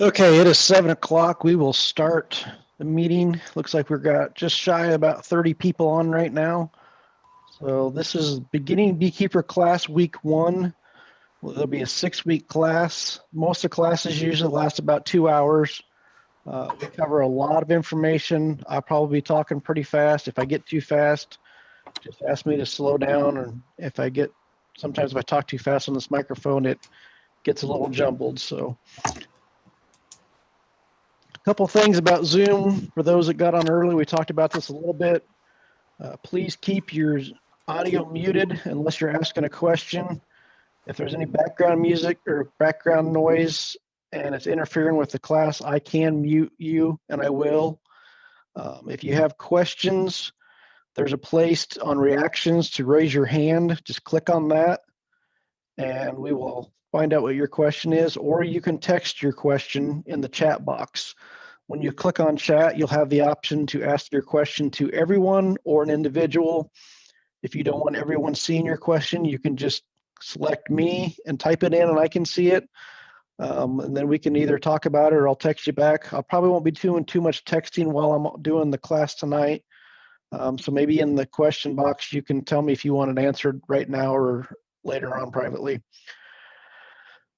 Okay, it is 7 o'clock. We will start the meeting. Looks like we've got just shy of about 30 people on right now. So this is beginning beekeeper class week 1. There'll be a 6-week class. Most of the classes usually last about 2 hours. We cover a lot of information. I'll probably be talking pretty fast. If I get too fast, just ask me to slow down. Or sometimes if I talk too fast on this microphone, it gets a little jumbled. So couple things about Zoom for those that got on early. We talked about this a little bit. Please keep your audio muted unless you're asking a question. If there's any background music or background noise and it's interfering with the class, I can mute you, and I will. If you have questions, there's a place on reactions to raise your hand. Just click on that, and we will find out what your question is, or you can text your question in the chat box. When you click on chat, you'll have the option to ask your question to everyone or an individual. If you don't want everyone seeing your question, you can just select me and type it in and I can see it. And then we can either talk about it or I'll text you back. I probably won't be doing too much texting while I'm doing the class tonight. So maybe in the question box, you can tell me if you want it answered right now or later on privately.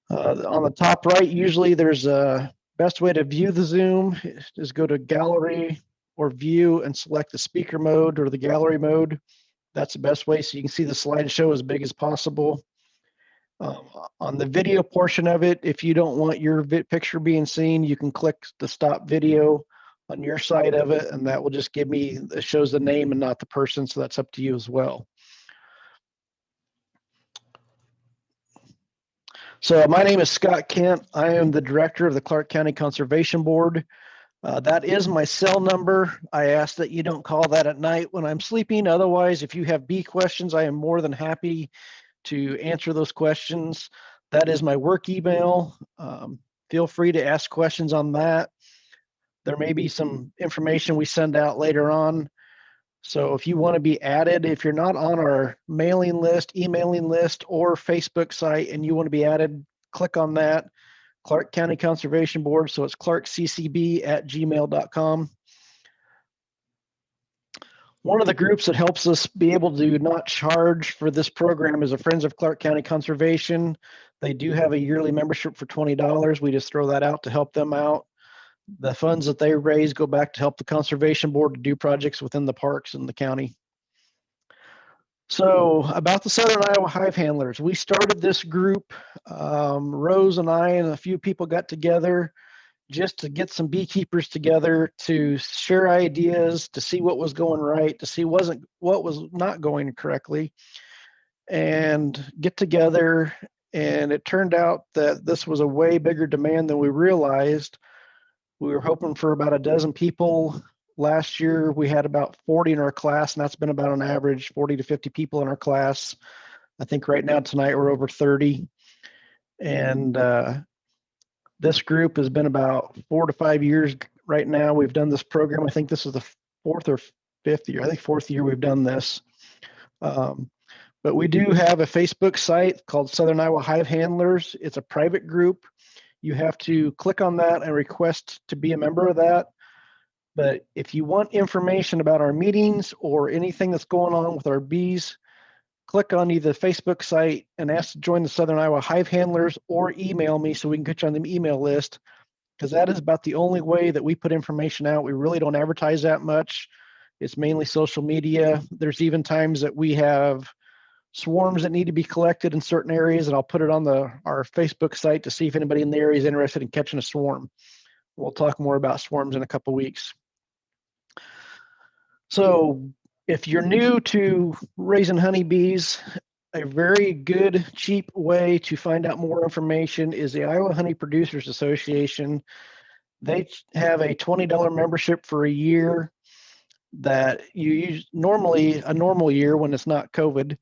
On the top right, usually there's a best way to view the Zoom is go to gallery or view and select the speaker mode or the gallery mode. That's the best way so you can see the slideshow as big as possible. On the video portion of it, if you don't want your picture being seen, you can click the stop video on your side of it, and that will just it shows the name and not the person, so that's up to you as well. So my name is Scott Kent. I am the director of the Clark County Conservation Board. That is my cell number. I ask that you don't call that at night when I'm sleeping. Otherwise, if you have bee questions, I am more than happy to answer those questions. That is my work email. Feel free to ask questions on that. There may be some information we send out later on. So if you want to be added, if you're not on our mailing list, emailing list, or Facebook site and you want to be added, click on that. Clark County Conservation Board. So it's clarkccb@gmail.com. One of the groups that helps us be able to not charge for this program is the Friends of Clark County Conservation. They do have a yearly membership for $20. We just throw that out to help them out. The funds that they raise go back to help the Conservation Board to do projects within the parks in the county. So about the Southern Iowa Hive Handlers, we started this group. Rose and I and a few people got together just to get some beekeepers together to share ideas, to see what was going right, to see what was not going correctly, and get together. And it turned out that this was a way bigger demand than we realized. We were hoping for about a dozen people. Last year, we had about 40 in our class, and that's been about an average 40 to 50 people in our class. I think right now, tonight, we're over 30. And this group has been about 4 to 5 years right now. We've done this program. I think this is the 4th or 5th year. I think 4th year we've done this. But we do have a Facebook site called Southern Iowa Hive Handlers. It's a private group. You have to click on that and request to be a member of that. But if you want information about our meetings or anything that's going on with our bees, click on either the Facebook site and ask to join the Southern Iowa Hive Handlers, or email me so we can get you on the email list, because that is about the only way that we put information out. We really don't advertise that much. It's mainly social media. There's even times that we have swarms that need to be collected in certain areas, and I'll put it on our Facebook site to see if anybody in the area is interested in catching a swarm. We'll talk more about swarms in a couple of weeks. So if you're new to raising honeybees, a very good, cheap way to find out more information is the Iowa Honey Producers Association. They have a $20 membership for a year that you use. Normally, a normal year when it's not COVID,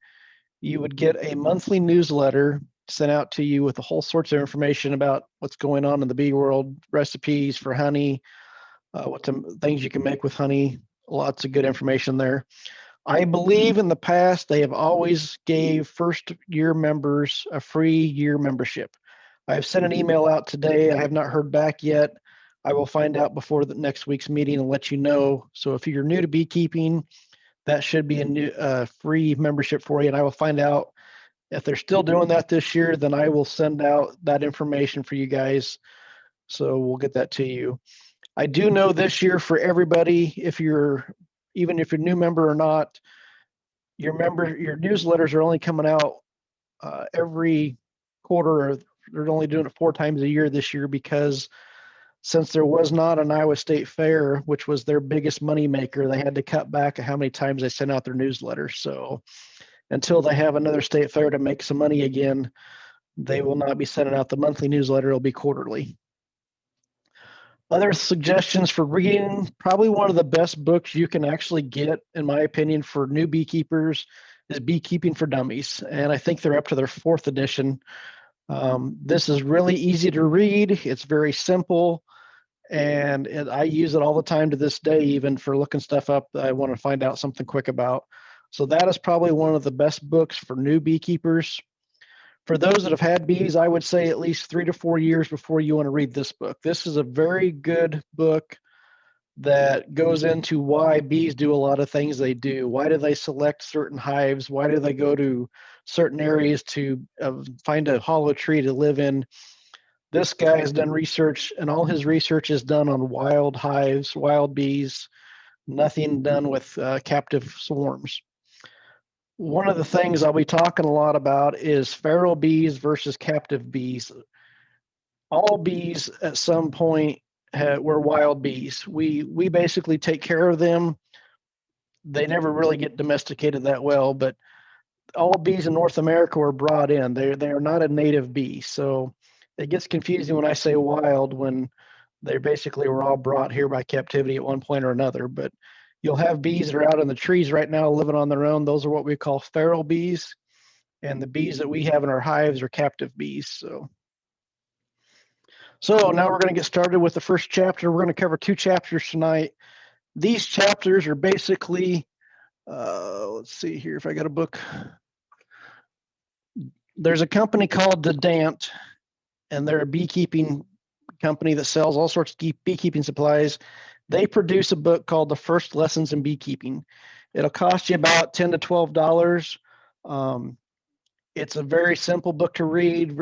you would get a monthly newsletter sent out to you with a whole sorts of information about what's going on in the bee world, recipes for honey, what things you can make with honey, lots of good information there. I believe in the past, they have always gave first year members a free year membership. I've sent an email out today. I have not heard back yet. I will find out before the next week's meeting and let you know. So if you're new to beekeeping, that should be a new free membership for you. And I will find out if they're still doing that this year, then I will send out that information for you guys. So we'll get that to you. I do know this year for everybody, even if you're a new member or not, your newsletters are only coming out every quarter. They're only doing it 4 times a year this year because since there was not an Iowa State Fair, which was their biggest money maker, they had to cut back how many times they sent out their newsletters. So until they have another state fair to make some money again, they will not be sending out the monthly newsletter. It'll be quarterly. Other suggestions for reading, probably one of the best books you can actually get, in my opinion, for new beekeepers is Beekeeping for Dummies. And I think they're up to their 4th edition. This is really easy to read. It's very simple. And I use it all the time to this day, even for looking stuff up that I want to find out something quick about. So that is probably one of the best books for new beekeepers. For those that have had bees, I would say at least 3 to 4 years before you want to read this book. This is a very good book that goes into why bees do a lot of things they do. Why do they select certain hives? Why do they go to certain areas to find a hollow tree to live in? This guy has done research, and all his research is done on wild hives, wild bees, nothing done with captive swarms. One of the things I'll be talking a lot about is feral bees versus captive bees. All bees at some point were wild bees. We basically take care of them. They never really get domesticated that well, but all bees in North America were brought in. They are not a native bee. So it gets confusing when I say wild when they basically were all brought here by captivity at one point or another. But you'll have bees that are out in the trees right now living on their own. Those are what we call feral bees. And the bees that we have in our hives are captive bees. So now we're going to get started with the first chapter. We're going to cover 2 chapters tonight. These chapters are basically, let's see here if I got a book. There's a company called Dedant, and they're a beekeeping company that sells all sorts of beekeeping supplies. They produce a book called The First Lessons in Beekeeping. It'll cost you about $10 to $12. It's a very simple book to read,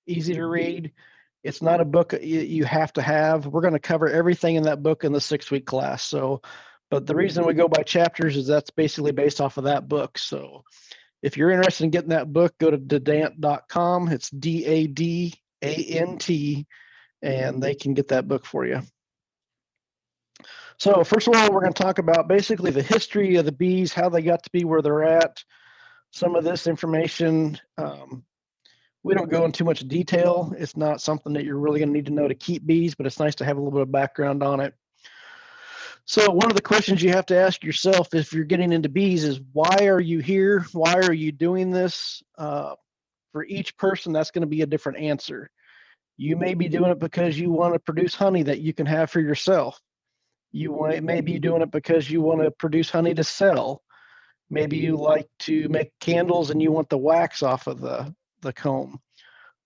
easy to read. It's not a book you have to have. We're going to cover everything in that book in the 6-week class. So, but the reason we go by chapters is that's basically based off of that book. So if you're interested in getting that book, go to dedant.com. It's DADANT, and they can get that book for you. So first of all, we're going to talk about basically the history of the bees, how they got to be where they're at. Some of this information, we don't go into too much detail. It's not something that you're really going to need to know to keep bees, but it's nice to have a little bit of background on it. So one of the questions you have to ask yourself if you're getting into bees is, why are you here? Why are you doing this? For each person, that's going to be a different answer. You may be doing it because you want to produce honey that you can have for yourself. You may be doing it because you want to produce honey to sell. Maybe you like to make candles and you want the wax off of the comb.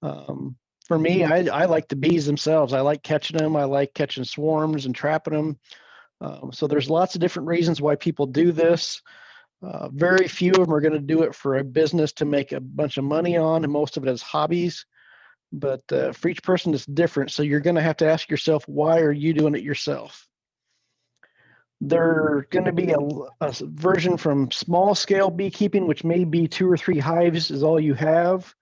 For me, I like the bees themselves. I like catching them. I like catching swarms and trapping them. So there's lots of different reasons why people do this. Very few of them are going to do it for a business to make a bunch of money on, and most of it is hobbies. But for each person, it's different. So you're going to have to ask yourself, why are you doing it yourself? There's going to be a version from small scale beekeeping, which may be 2 or 3 hives is all you have.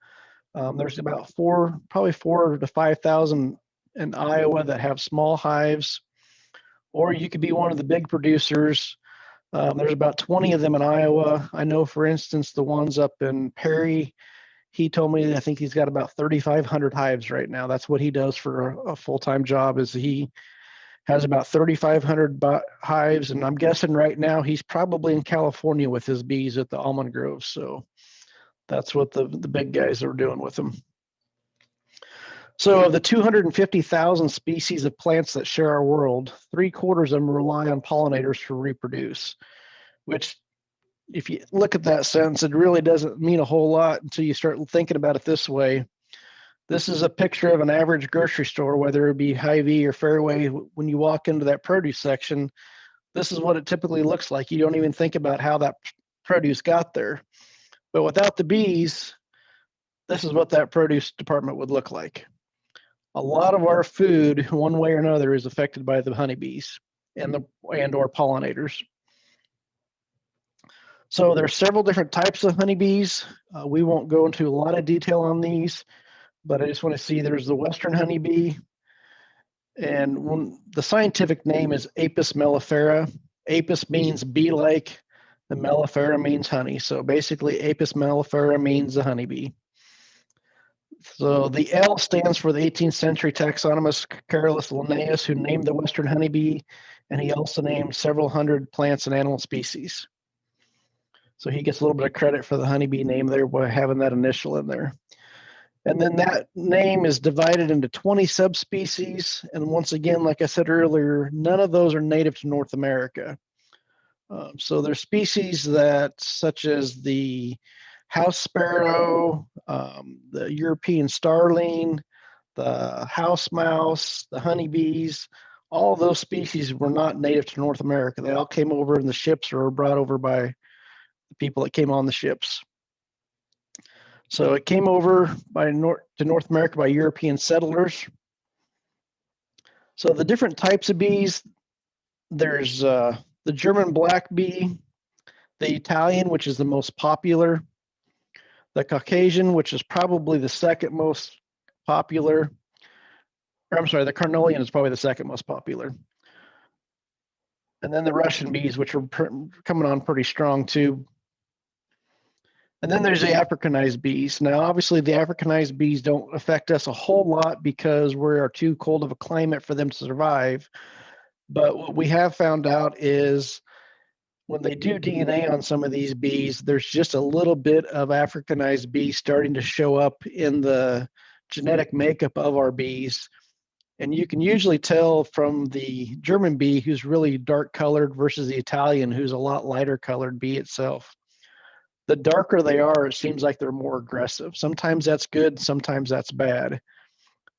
There's about probably 4 to 5,000 in Iowa that have small hives. Or you could be one of the big producers. There's about 20 of them in Iowa. I know, for instance, the ones up in Perry, he told me, I think he's got about 3,500 hives right now. That's what he does for a full-time job, is he has about 3,500 hives. And I'm guessing right now he's probably in California with his bees at the almond groves. So that's what the big guys are doing with them. So of the 250,000 species of plants that share our world, 3/4 of them rely on pollinators to reproduce, which, if you look at that sentence, it really doesn't mean a whole lot until you start thinking about it this way. This is a picture of an average grocery store, whether it be Hy-Vee or Fairway. When you walk into that produce section, this is what it typically looks like. You don't even think about how that produce got there. But without the bees, this is what that produce department would look like. A lot of our food, one way or another, is affected by the honeybees and or pollinators. So there's several different types of honeybees. We won't go into a lot of detail on these, but I just want to see there's the Western honeybee, and the scientific name is Apis mellifera. Apis means bee-like, and mellifera means honey. So basically, Apis mellifera means the honeybee. So the L stands for the 18th century taxonomist Carolus Linnaeus, who named the Western honeybee, and he also named several hundred plants and animal species. So he gets a little bit of credit for the honeybee name there by having that initial in there. And then that name is divided into 20 subspecies. And once again, like I said earlier, none of those are native to North America. So there's species that, such as the house sparrow, the European starling, the house mouse, the honeybees. All of those species were not native to North America. They all came over in the ships or were brought over by the people that came on the ships. So it came over to North America by European settlers. So the different types of bees, there's the German black bee, the Italian, which is the most popular, the Caucasian, which is probably the second most popular, or I'm sorry, the Carnelian is probably the second most popular. And then the Russian bees, which are coming on pretty strong too. And then there's the Africanized bees. Now, obviously, the Africanized bees don't affect us a whole lot because we are too cold of a climate for them to survive. But what we have found out is when they do DNA on some of these bees, there's just a little bit of Africanized bees starting to show up in the genetic makeup of our bees. And you can usually tell from the German bee, who's really dark colored, versus the Italian, who's a lot lighter colored bee itself. The darker they are, it seems like they're more aggressive. Sometimes that's good, sometimes that's bad.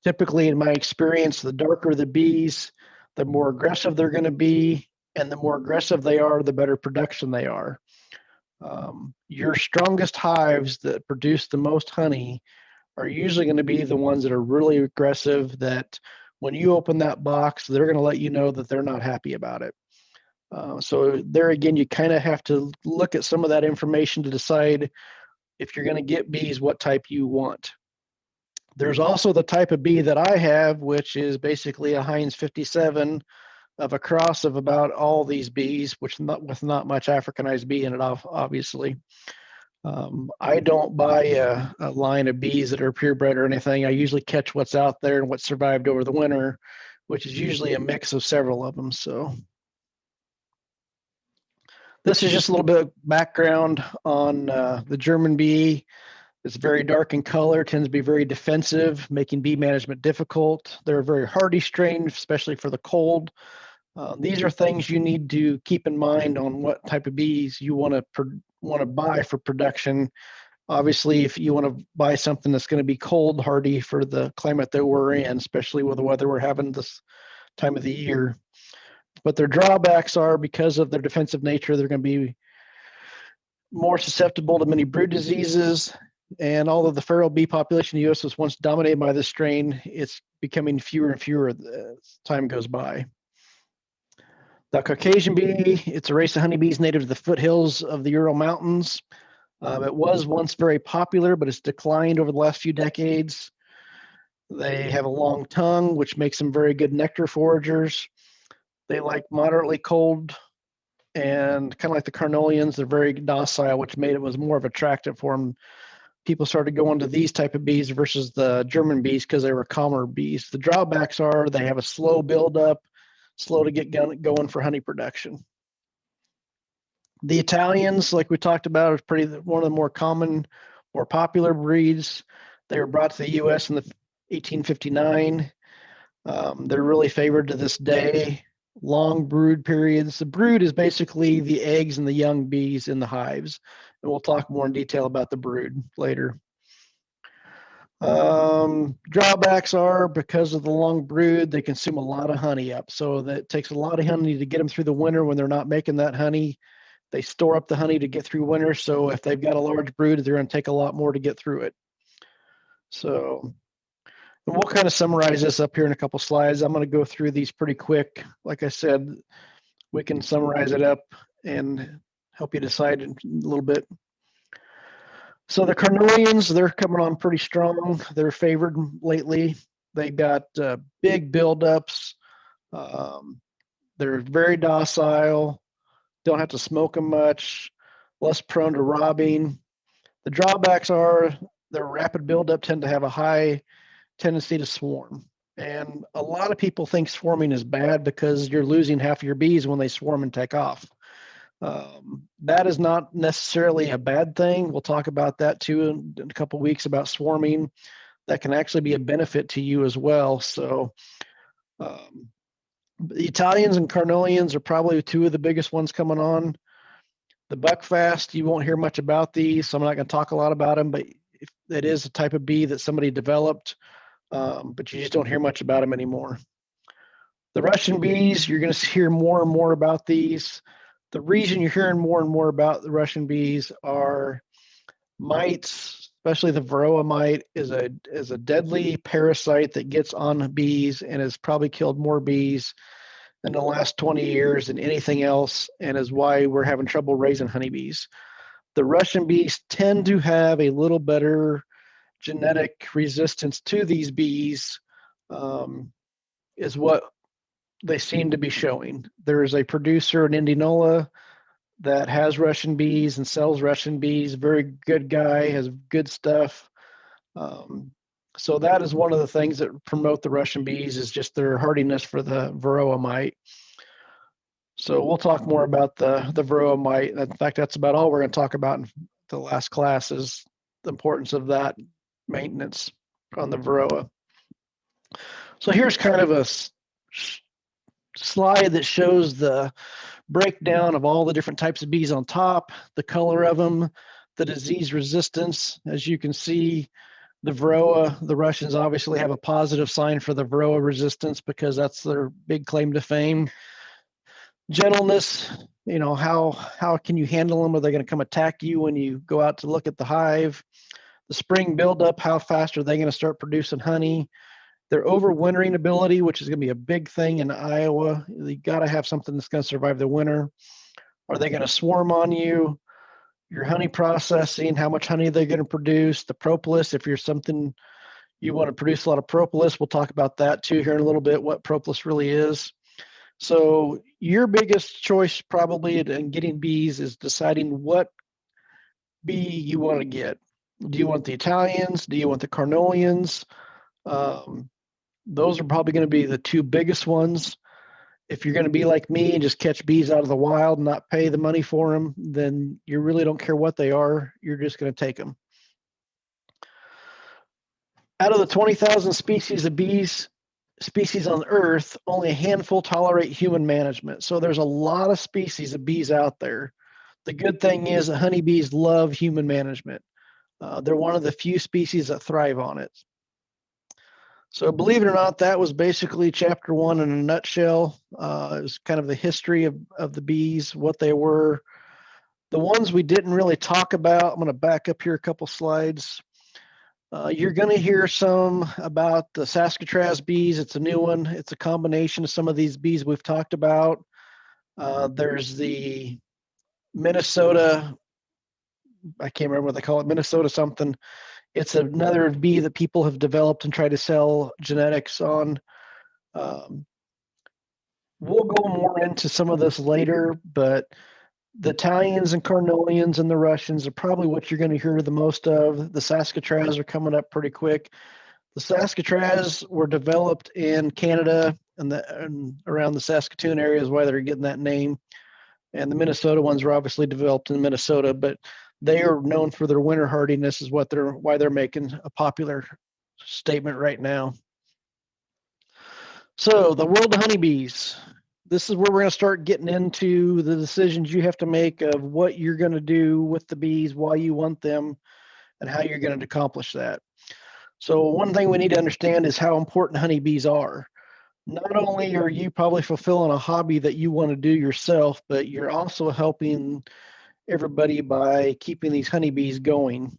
Typically, in my experience, the darker the bees, the more aggressive they're going to be, and the more aggressive they are, the better production they are. Your strongest hives that produce the most honey are usually going to be the ones that are really aggressive, that when you open that box, they're going to let you know that they're not happy about it. So there again, you kind of have to look at some of that information to decide if you're going to get bees, what type you want. There's also the type of bee that I have, which is basically a Heinz 57 of a cross of about all these bees, with not much Africanized bee in it, obviously. I don't buy a line of bees that are purebred or anything. I usually catch what's out there and what survived over the winter, which is usually a mix of several of them. So this is just a little bit of background on the German bee. It's very dark in color, tends to be very defensive, making bee management difficult. They're a very hardy strain, especially for the cold. These are things you need to keep in mind on what type of bees you want to buy for production. Obviously, if you want to buy something that's going to be cold hardy for the climate that we're in, especially with the weather we're having this time of the year. But their drawbacks are, because of their defensive nature, they're going to be more susceptible to many brood diseases. And although the feral bee population in the U.S. was once dominated by this strain, it's becoming fewer and fewer as time goes by. The Caucasian bee, it's a race of honeybees native to the foothills of the Ural Mountains. It was once very popular, but it's declined over the last few decades. They have a long tongue, which makes them very good nectar foragers. They like moderately cold, and kind of like the Carnelians, they're very docile, which made it was more of attractive for them. People started going to these type of bees versus the German bees because they were calmer bees. The drawbacks are they have a slow buildup, slow to get going for honey production. The Italians, like we talked about, is one of the more common, more popular breeds. They were brought to the U.S. in 1859. They're really favored to this day. Long brood periods. The brood is basically the eggs and the young bees in the hives. And we'll talk more in detail about the brood later. Drawbacks are because of the long brood, they consume a lot of honey up. So that takes a lot of honey to get them through the winter when they're not making that honey. They store up the honey to get through winter. So if they've got a large brood, they're going to take a lot more to get through it. So and we'll kind of summarize this up here in a couple slides. I'm going to go through these pretty quick. Like I said, we can summarize it up and help you decide in a little bit. So the carnelians, they're coming on pretty strong. They're favored lately. They got big buildups. They're very docile. Don't have to smoke them much. Less prone to robbing. The drawbacks are their rapid buildup tend to have a high tendency to swarm. And a lot of people think swarming is bad because you're losing half of your bees when they swarm and take off. That is not necessarily a bad thing. We'll talk about that too in a couple of weeks about swarming. That can actually be a benefit to you as well. So the Italians and carnelians are probably two of the biggest ones coming on. The buckfast, you won't hear much about these, so I'm not going to talk a lot about them, but it is a type of bee that somebody developed, but you just don't hear much about them anymore. The Russian bees, you're going to hear more and more about these. The reason you're hearing more and more about the Russian bees are mites, especially the Varroa mite, is a deadly parasite that gets on bees and has probably killed more bees in the last 20 years than anything else, and is why we're having trouble raising honeybees. The Russian bees tend to have a little better genetic resistance to these bees, is what they seem to be showing. There is a producer in Indianola that has Russian bees and sells Russian bees. Very good guy, has good stuff. So that is one of the things that promote the Russian bees is just their hardiness for the Varroa mite. So we'll talk more about the Varroa mite. In fact, that's about all we're going to talk about in the last class is the importance of that maintenance on the Varroa. So here's kind of a slide that shows the breakdown of all the different types of bees on top, the color of them, the disease resistance. As you can see, the Varroa, the Russians obviously have a positive sign for the Varroa resistance because that's their big claim to fame. Gentleness, you know, how can you handle them? Are they going to come attack you when you go out to look at the hive? The spring buildup, how fast are they going to start producing honey? Their overwintering ability, which is going to be a big thing in Iowa. You got to have something that's going to survive the winter. Are they going to swarm on you? Your honey processing, how much honey they're going to produce. The propolis, if you're something you want to produce a lot of propolis, we'll talk about that too here in a little bit, what propolis really is. So your biggest choice probably in getting bees is deciding what bee you want to get. Do you want the Italians? Do you want the carnelians? Those are probably going to be the two biggest ones. If you're going to be like me and just catch bees out of the wild and not pay the money for them, then you really don't care what they are. You're just going to take them. Out of the 20,000 species of bees, species on Earth, only a handful tolerate human management. So there's a lot of species of bees out there. The good thing is that honeybees love human management. They're one of the few species that thrive on it. So believe it or not, that was basically chapter 1 in a nutshell. It was kind of the history of the bees, what they were. The ones we didn't really talk about, I'm going to back up here a couple slides. You're going to hear some about the Saskatras bees. It's a new one. It's a combination of some of these bees we've talked about. There's the Minnesota, I can't remember what they call it, Minnesota something. It's another bee that people have developed and tried to sell genetics on. We'll go more into some of this later, but the Italians and carnelians and the Russians are probably what you're going to hear the most of. The Saskatras are coming up pretty quick. The Saskatras were developed in Canada and around the Saskatoon area is why they're getting that name. And the Minnesota ones were obviously developed in Minnesota, but they are known for their winter hardiness is why they're making a popular statement right now. So the world of honeybees. This is where we're going to start getting into the decisions you have to make of what you're going to do with the bees, why you want them, and how you're going to accomplish that. So one thing we need to understand is how important honeybees are. Not only are you probably fulfilling a hobby that you want to do yourself, but you're also helping everybody by keeping these honeybees going.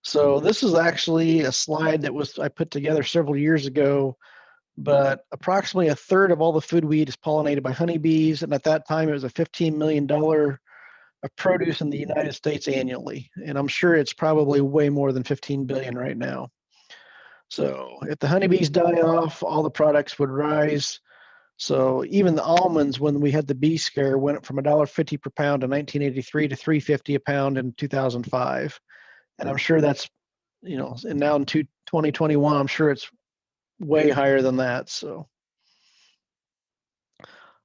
So this is actually a slide that I put together several years ago, but approximately a third of all the food we eat is pollinated by honeybees. And at that time, it was a $15 million of produce in the United States annually. And I'm sure it's probably way more than 15 billion right now. So if the honeybees die off, all the products would rise. So even the almonds, when we had the bee scare, went from $1.50 per pound in 1983 to $3.50 a pound in 2005. And I'm sure that's, and now in 2021, I'm sure it's way higher than that. So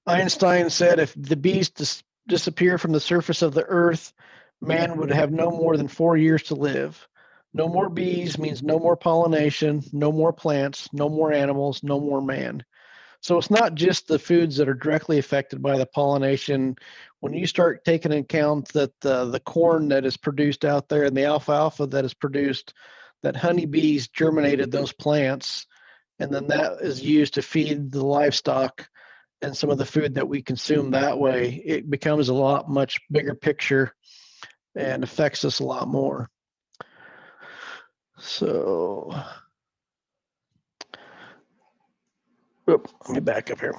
Einstein said if the bees disappear from the surface of the earth, man would have no more than 4 years to live. No more bees means no more pollination, no more plants, no more animals, no more man. So it's not just the foods that are directly affected by the pollination. When you start taking into account that the corn that is produced out there and the alfalfa that is produced, that honeybees germinated those plants, and then that is used to feed the livestock and some of the food that we consume that way, it becomes a lot much bigger picture and affects us a lot more. So, let me back up here.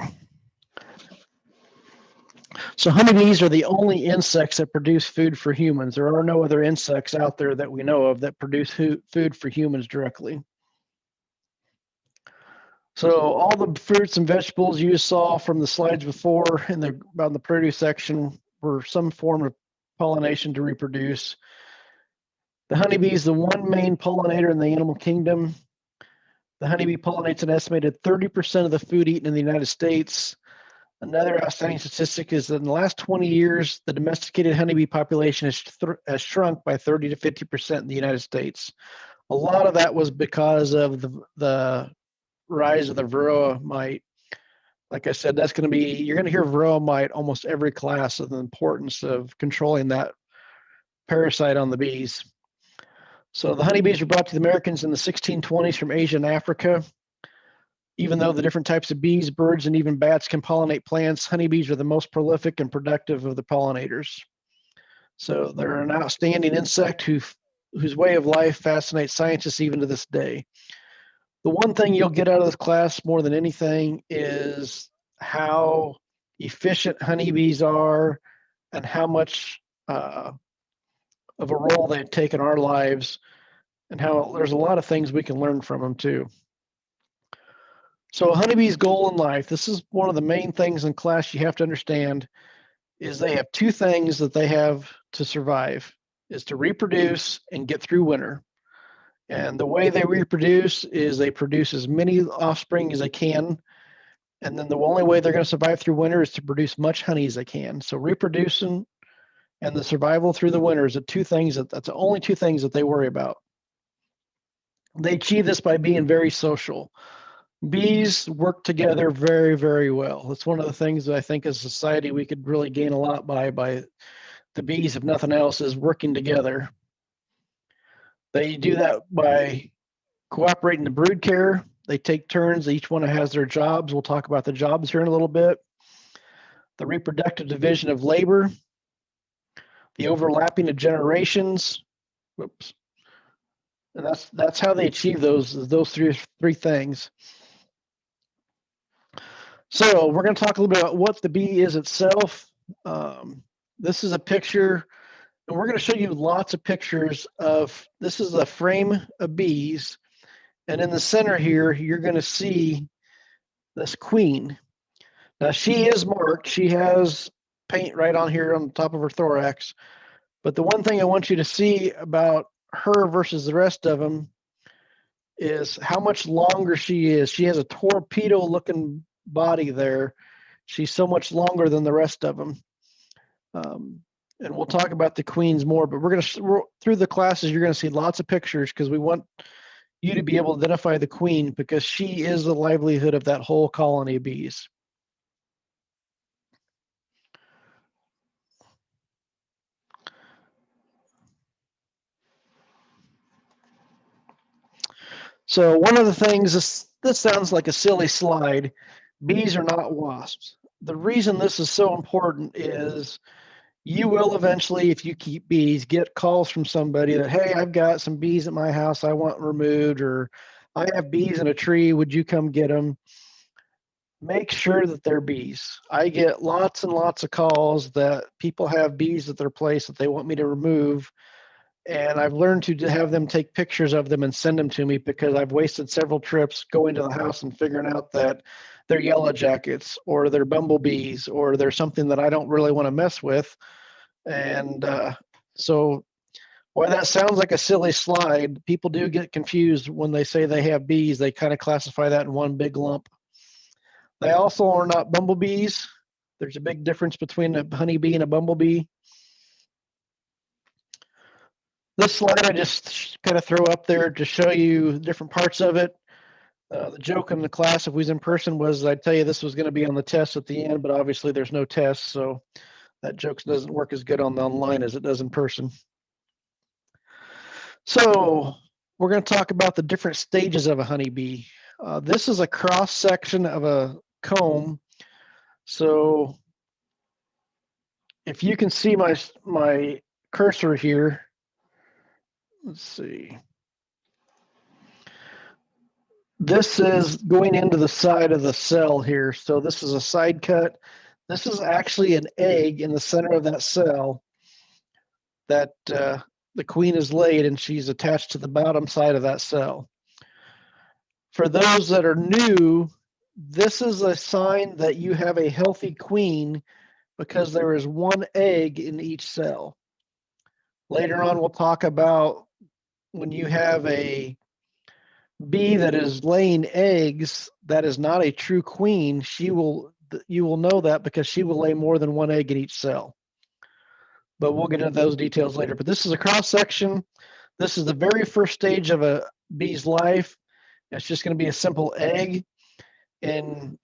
So honeybees are the only insects that produce food for humans. There are no other insects out there that we know of that produce food for humans directly. So all the fruits and vegetables you saw from the slides before on the produce section were some form of pollination to reproduce. The honeybee is the one main pollinator in the animal kingdom. The honeybee pollinates an estimated 30% of the food eaten in the United States. Another outstanding statistic is that in the last 20 years, the domesticated honeybee population has shrunk by 30 to 50% in the United States. A lot of that was because of the rise of the Varroa Mite. Like I said, you're going to hear Varroa Mite almost every class of the importance of controlling that parasite on the bees. So the honeybees were brought to the Americans in the 1620s from Asia and Africa. Even though the different types of bees, birds, and even bats can pollinate plants, honeybees are the most prolific and productive of the pollinators. So they're an outstanding insect whose way of life fascinates scientists even to this day. The one thing you'll get out of this class more than anything is how efficient honeybees are and how much of a role they take in our lives, and how there's a lot of things we can learn from them too. So a honeybee's goal in life, this is one of the main things in class you have to understand, is they have two things that they have to survive, is to reproduce and get through winter. And the way they reproduce is they produce as many offspring as they can. And then the only way they're going to survive through winter is to produce much honey as they can. So reproducing and the survival through the winter is that's the only two things that they worry about. They achieve this by being very social. Bees work together very, very well. It's one of the things that I think as a society we could really gain a lot by the bees, if nothing else, is working together. They do that by cooperating the brood care. They take turns. Each one has their jobs. We'll talk about the jobs here in a little bit. The reproductive division of labor, the overlapping of generations. Whoops. And that's how they achieve those three things. So we're going to talk a little bit about what the bee is itself. This is a picture, and we're going to show you lots of pictures of, this is a frame of bees. And in the center here, you're going to see this queen. Now she is marked. She has paint right on here on the top of her thorax. But the one thing I want you to see about her versus the rest of them is how much longer she is. She has a torpedo looking body there. She's so much longer than the rest of them. And we'll talk about the queens more, but through the classes, you're going to see lots of pictures because we want you to be able to identify the queen because she is the livelihood of that whole colony of bees. So one of the things, this sounds like a silly slide. Bees are not wasps. The reason this is so important is you will eventually, if you keep bees, get calls from somebody that, hey, I've got some bees at my house I want removed, or I have bees in a tree, would you come get them? Make sure that they're bees. I get lots and lots of calls that people have bees at their place that they want me to remove. And I've learned to have them take pictures of them and send them to me because I've wasted several trips going to the house and figuring out that they're yellow jackets or they're bumblebees or they're something that I don't really want to mess with. And so while that sounds like a silly slide, people do get confused when they say they have bees. They kind of classify that in one big lump. They also are not bumblebees. There's a big difference between a honeybee and a bumblebee. This slide I just kind of throw up there to show you different parts of it. The joke in the class, if we was in person, was I'd tell you this was going to be on the test at the end, but obviously there's no test, so that joke doesn't work as good on the online as it does in person. So we're going to talk about the different stages of a honeybee. This is a cross section of a comb. So if you can see my cursor here, let's see. This is going into the side of the cell here. So this is a side cut. This is actually an egg in the center of that cell that the queen is laid, and she's attached to the bottom side of that cell. For those that are new, this is a sign that you have a healthy queen because there is one egg in each cell. Later on, we'll talk about when you have a bee that is laying eggs that is not a true queen, you will know that because she will lay more than one egg in each cell. But we'll get into those details later. But this is a cross section. This is the very first stage of a bee's life. It's just going to be a simple egg. And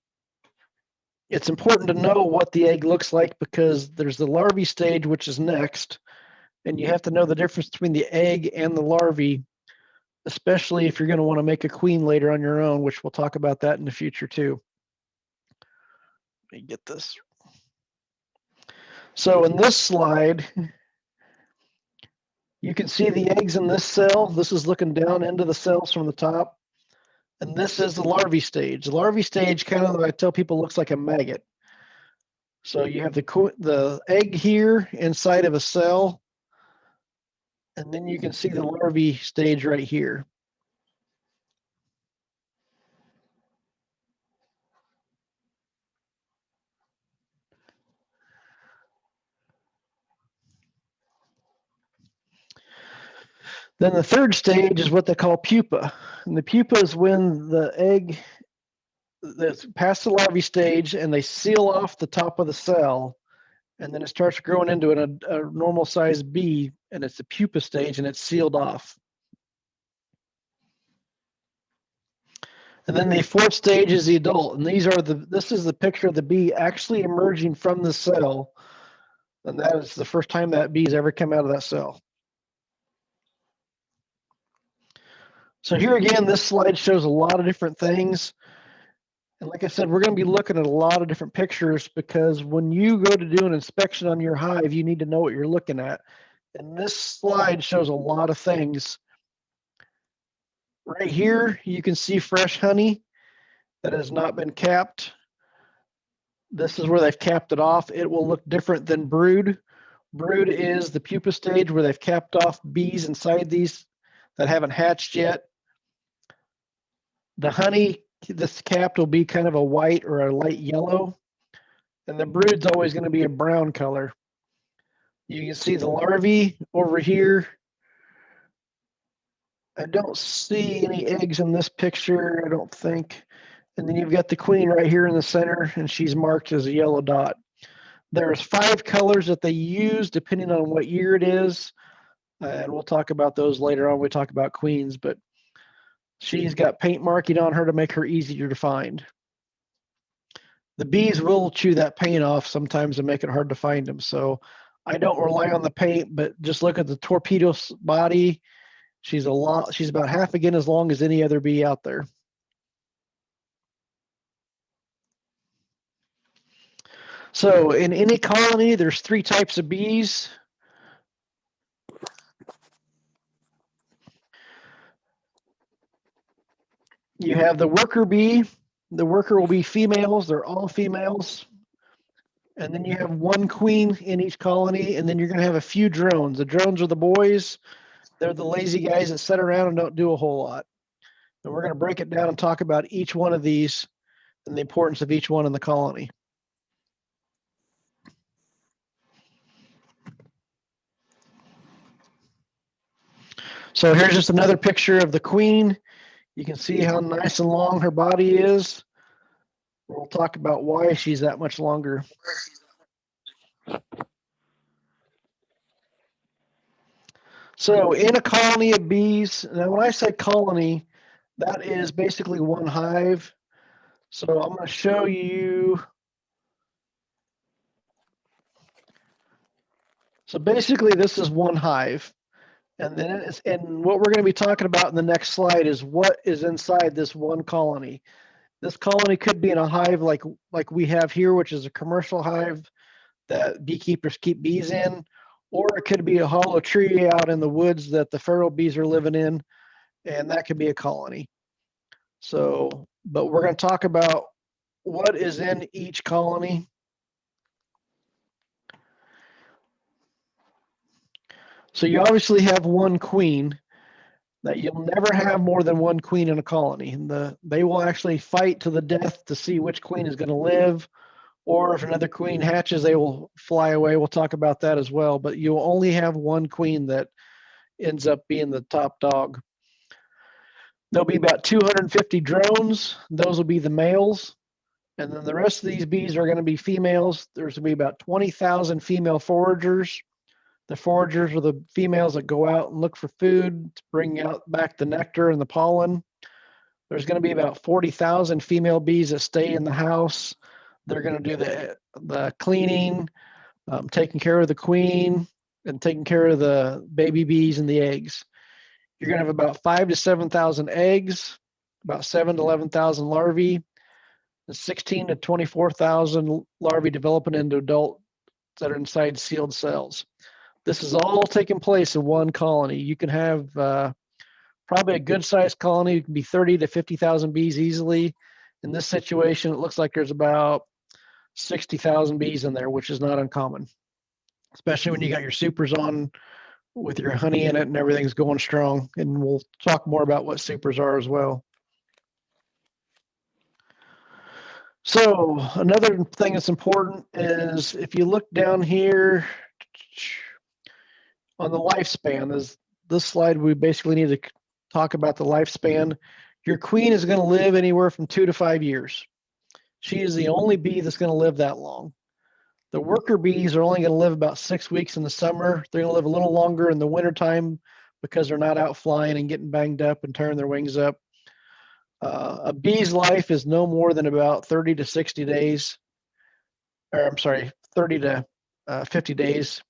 it's important to know what the egg looks like because there's the larvae stage, which is next. And you have to know the difference between the egg and the larvae, especially if you're going to want to make a queen later on your own, which we'll talk about that in the future too. Let me get this. So in this slide, you can see the eggs in this cell. This is looking down into the cells from the top. And this is the larvae stage. The larvae stage kind of, I tell people, looks like a maggot. So you have the egg here inside of a cell, and then you can see the larvae stage right here. Then the third stage is what they call pupa. And the pupa is when the egg that's past the larvae stage and they seal off the top of the cell, and then it starts growing into a normal sized bee, and it's the pupa stage and it's sealed off. And then the fourth stage is the adult, and this is the picture of the bee actually emerging from the cell, and that is the first time that bee's ever come out of that cell. So here again, this slide shows a lot of different things. And like I said, we're going to be looking at a lot of different pictures because when you go to do an inspection on your hive, you need to know what you're looking at. And this slide shows a lot of things. Right here, you can see fresh honey that has not been capped. This is where they've capped it off. It will look different than brood. Brood is the pupa stage where they've capped off bees inside these that haven't hatched yet. The honey, this capped will be kind of a white or a light yellow. And the brood's always going to be a brown color. You can see the larvae over here. I don't see any eggs in this picture, I don't think. And then you've got the queen right here in the center, and she's marked as a yellow dot. There's 5 colors that they use depending on what year it is. And we'll talk about those later on when we talk about queens, but she's got paint marking on her to make her easier to find. The bees will chew that paint off sometimes and make it hard to find them. So I don't rely on the paint, but just look at the torpedo body She's about half again as long as any other bee out there. So in any colony, there's 3 types of bees. You have the worker bee. The worker will be females. They're all females. And then you have 1 queen in each colony, and then you're going to have a few drones. The drones are the boys. They're the lazy guys that sit around and don't do a whole lot. And we're going to break it down and talk about each one of these and the importance of each one in the colony. So here's just another picture of the queen. You can see how nice and long her body is. We'll talk about why she's that much longer. So in a colony of bees, now when I say colony, that is basically 1 hive. So I'm going to show you. So basically this is 1 hive. And then what we're going to be talking about in the next slide is what is inside this 1 colony. This colony could be in a hive like we have here, which is a commercial hive that beekeepers keep bees in, or it could be a hollow tree out in the woods that the feral bees are living in, and that could be a colony. So, but we're going to talk about what is in each colony. So you obviously have 1 queen. That you'll never have more than 1 queen in a colony. And they will actually fight to the death to see which queen is going to live, or if another queen hatches, they will fly away. We'll talk about that as well. But you'll only have 1 queen that ends up being the top dog. There'll be about 250 drones. Those will be the males. And then the rest of these bees are going to be females. There's going to be about 20,000 female foragers. The foragers are the females that go out and look for food to bring out back the nectar and the pollen. There's going to be about 40,000 female bees that stay in the house. They're going to do the cleaning, taking care of the queen, and taking care of the baby bees and the eggs. You're going to have about 5,000 to 7,000 eggs, about 7,000 to 11,000 larvae, and 16,000 to 24,000 larvae developing into adults that are inside sealed cells. This is all taking place in 1 colony. You can have probably a good-sized colony. It can be 30 to 50,000 bees easily. In this situation, it looks like there's about 60,000 bees in there, which is not uncommon, especially when you got your supers on with your honey in it and everything's going strong. And we'll talk more about what supers are as well. So another thing that's important is if you look down here on the lifespan, this slide, we basically need to talk about the lifespan. Your queen is going to live anywhere from 2 to 5 years. She is the only bee that's going to live that long. The worker bees are only going to live about 6 weeks in the summer. They're going to live a little longer in the wintertime because they're not out flying and getting banged up and tearing their wings up. A bee's life is no more than about 30 to 60 days. Or I'm sorry, 30 to 50 days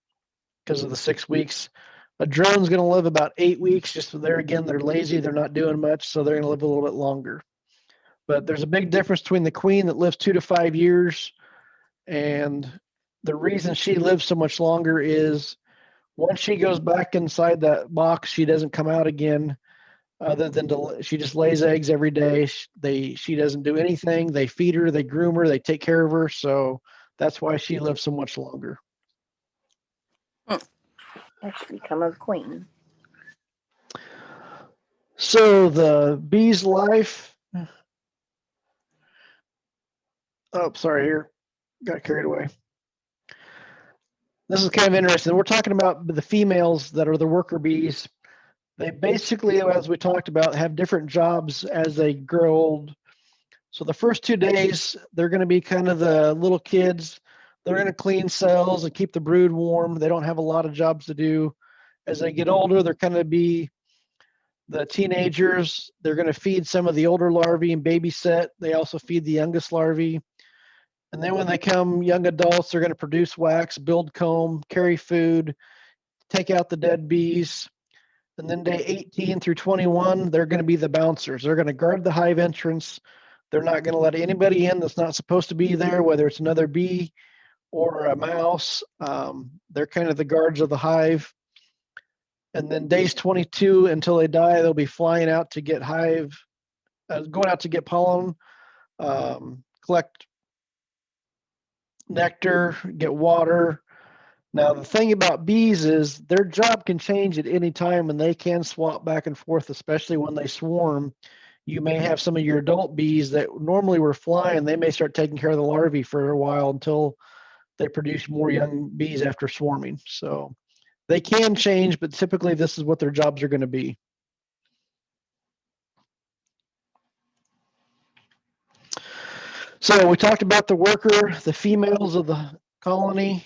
because of the 6 weeks. A drone's going to live about 8 weeks. Just there again, they're lazy. They're not doing much, so they're going to live a little bit longer. But there's a big difference between the queen that lives 2 to 5 years, and the reason she lives so much longer is once she goes back inside that box, she doesn't come out again. Other than she just lays eggs every day. She doesn't do anything. They feed her, they groom her, they take care of her. So that's why she lives so much longer. Actually become a queen. So the bee's life. Oh, sorry, here. Got carried away. This is kind of interesting. We're talking about the females that are the worker bees. They basically, as we talked about, have different jobs as they grow old. So the first 2 days, they're going to be kind of the little kids. They're going to clean cells and keep the brood warm. They don't have a lot of jobs to do. As they get older, they're going to be the teenagers. They're going to feed some of the older larvae and babysit. They also feed the youngest larvae. And then when they come young adults, they're going to produce wax, build comb, carry food, take out the dead bees. And then day 18 through 21, they're going to be the bouncers. They're going to guard the hive entrance. They're not going to let anybody in that's not supposed to be there, whether it's another bee or a mouse. They're kind of the guards of the hive. And then days 22 until they die, they'll be flying out to get going out to get pollen, collect nectar, get water. Now, the thing about bees is their job can change at any time and they can swap back and forth, especially when they swarm. You may have some of your adult bees that normally were flying, they may start taking care of the larvae for a while until they produce more young bees after swarming. So they can change, but typically this is what their jobs are going to be. So we talked about the worker, the females of the colony.